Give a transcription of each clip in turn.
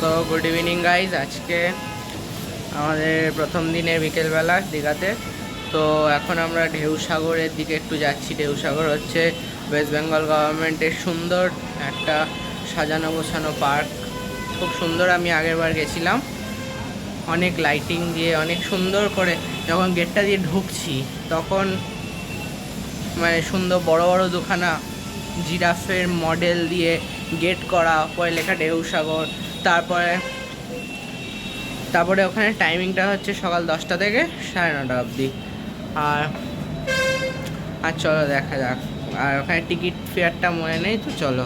So good evening guys. আজকে আমাদের প্রথম দিনের বিকেলবেলা দীঘাতে। তো এখন আমরা ঢেউসাগরের দিকে একটু যাচ্ছি। ঢেউসাগর হচ্ছে ওয়েস্ট বেঙ্গল গভর্নমেন্টের সুন্দর একটা সাজানো গোছানো পার্ক, খুব সুন্দর। আমি আগেরবার গেছিলাম, অনেক লাইটিং দিয়ে অনেক সুন্দর করে। যখন গেটটা দিয়ে ঢুকছি তখন মানে সুন্দর বড় বড় দুখানা জিরাফের মডেল দিয়ে গেট করা, পরে লেখা ঢেউসাগর। তারপরে ওখানে টাইমিংটা হচ্ছে সকাল 10টা থেকে 9:30 অবধি। আর চলো দেখা যাক। আর ওখানে টিকিট ফেয়ারটা মনে নেই, তো চলো।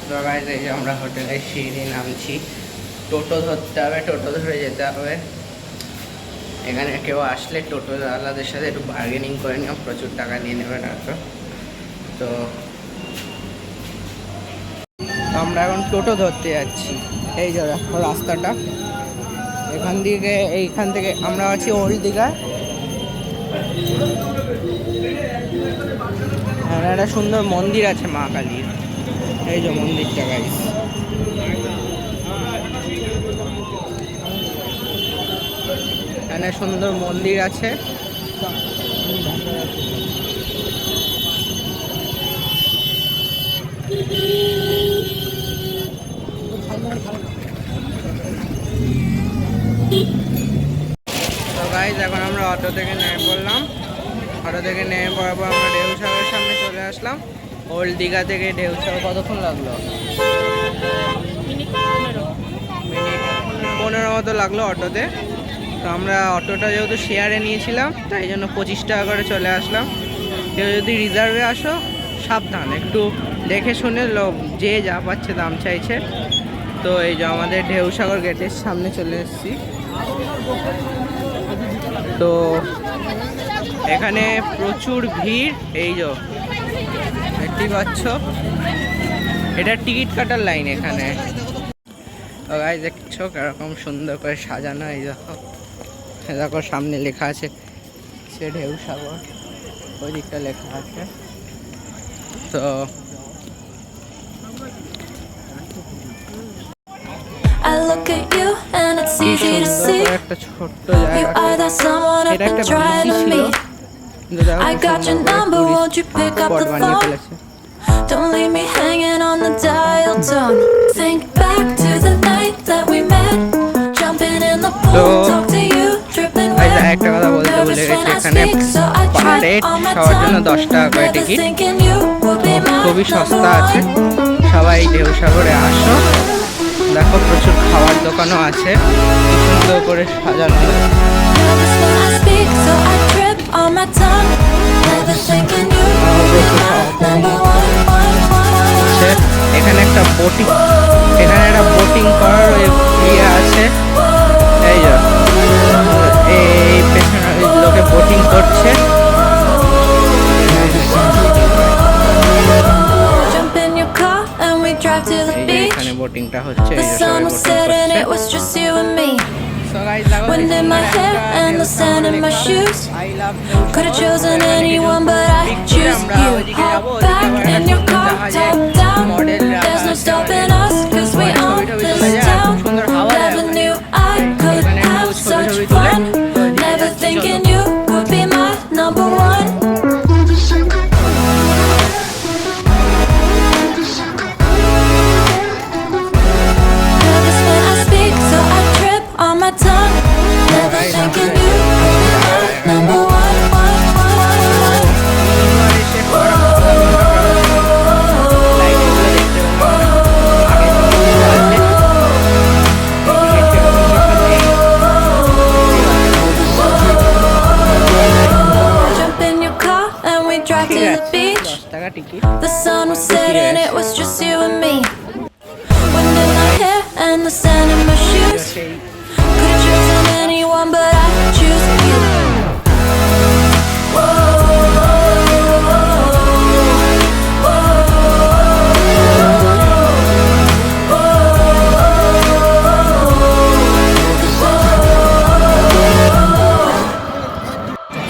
তো গাইস, এই যে আমরা হোটেলে সিঁড়ি নামছি, টোটো ধরতে হবে, টোটো ধরে যেতে হবে। এখানে কেউ আসলে টোটোওয়ালাদের সাথে একটু বার্গেনিং করে নিও, প্রচুর টাকা নিয়ে নেবে না। তো আমরা এখন টোটো ধরতে যাচ্ছি। এই যে দেখো রাস্তাটা, এইখান থেকে আমরা আছি ওল্ড দীঘায়। আর একটা সুন্দর মন্দির আছে মা কালীর, এই যে মন্দিরটা গাইস। এখানে সুন্দর মন্দির আছে। তো গাইস, এখন আমরা অটো থেকে নেমে পড়লাম। অটো থেকে নেমে পড়ার পর আমরা ঢেউসাগরের সামনে চলে আসলাম। ওল্ড দীঘা থেকে ঢেউসাগর কতক্ষণ লাগলো? মিনিট 15 মতো লাগলো অটোতে। তো আমরা অটোটা যেহেতু শেয়ারে নিয়েছিলাম, তাই জন্য 25 টাকা করে চলে আসলাম। কেউ যদি রিজার্ভে আসো, সাবধান, একটু দেখে শুনে লোক যে যা পাচ্ছে দাম চাইছে। তো এই যে আমাদের ঢেউসাগর গেটের সামনে চলে এসেছি। তো এখানে প্রচুর ভিড়, এই যে দেখতেই পাচ্ছ, এটা টিকিট কাটার লাইন এখানে। তো গাইস দেখছো কিরকম সুন্দর করে সাজানো। এই দেখো সামনে লেখা আছে সে ঢেউসাগর, ওই দিকটা লেখা আছে। তো একটা ছোট্ট জায়গা, এটা একটা বিচি ছিল, কিন্তু দেখো বানিয়ে ফেলেছে। Don't leave me hanging on the dial tone. Think back to the night that we met. Jumping in the pool, talk to you, dripping wet. একটা কথা বলতে ভুলে গেছি, এখানে পাহাড়ে সবার জন্য 10 টাকা করে টিকিট, খুবই সস্তা আছে। সবাই ঢেউসাগরে আসো। দেখো প্রচুর খাবার দোকানও আছে, সুন্দর করে সাজানো। এখানে একটা বোটিং করার ইয়ে আছে। এই যে এই পেছনে লোকে বোটিং করছে। এখানে বোটিংটা হচ্ছে, এই যে সবাই boating The sun was setting, it was just you and me. Wind in my hair and the sand in my shoes. Could've chosen anyone, but I choose you.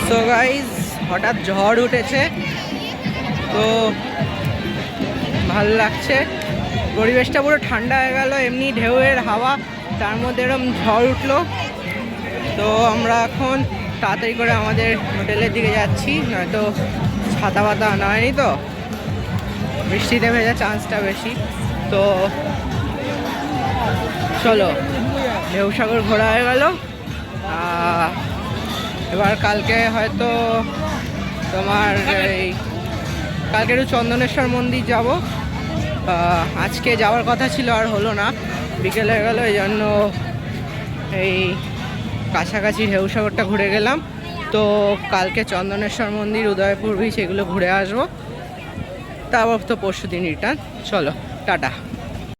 So guys, হঠাৎ ঝড় উঠেছে, তো ভালো লাগছে। পরিবেশটা পুরো ঠান্ডা হয়ে গেল, এমনি ঢেউয়ের হাওয়া, তার মধ্যে এরকম ঝড় উঠলো। তো আমরা এখন তাড়াতাড়ি করে আমাদের হোটেলের দিকে যাচ্ছি, নয়তো ছাতা পাতা আনা হয়নি, তো বৃষ্টিতে ভেজা চান্সটা বেশি। তো চলো, ঢেউসাগর ঘোরা হয়ে গেল। এবার কালকে হয়তো তোমার এই কালকে একটু চন্দনেশ্বর মন্দির যাব। আজকে যাওয়ার কথা ছিল, আর হলো না, বিকেল হয়ে গেল, এই জন্য এই কাছাকাছি ঢেউসাগরটা ঘুরে গেলাম। তো কালকে চন্দনেশ্বর মন্দির, উদয়পুর বিচ এগুলো ঘুরে আসবো, তারপর তো পরশু দিন রিটার্ন। চলো, টাটা।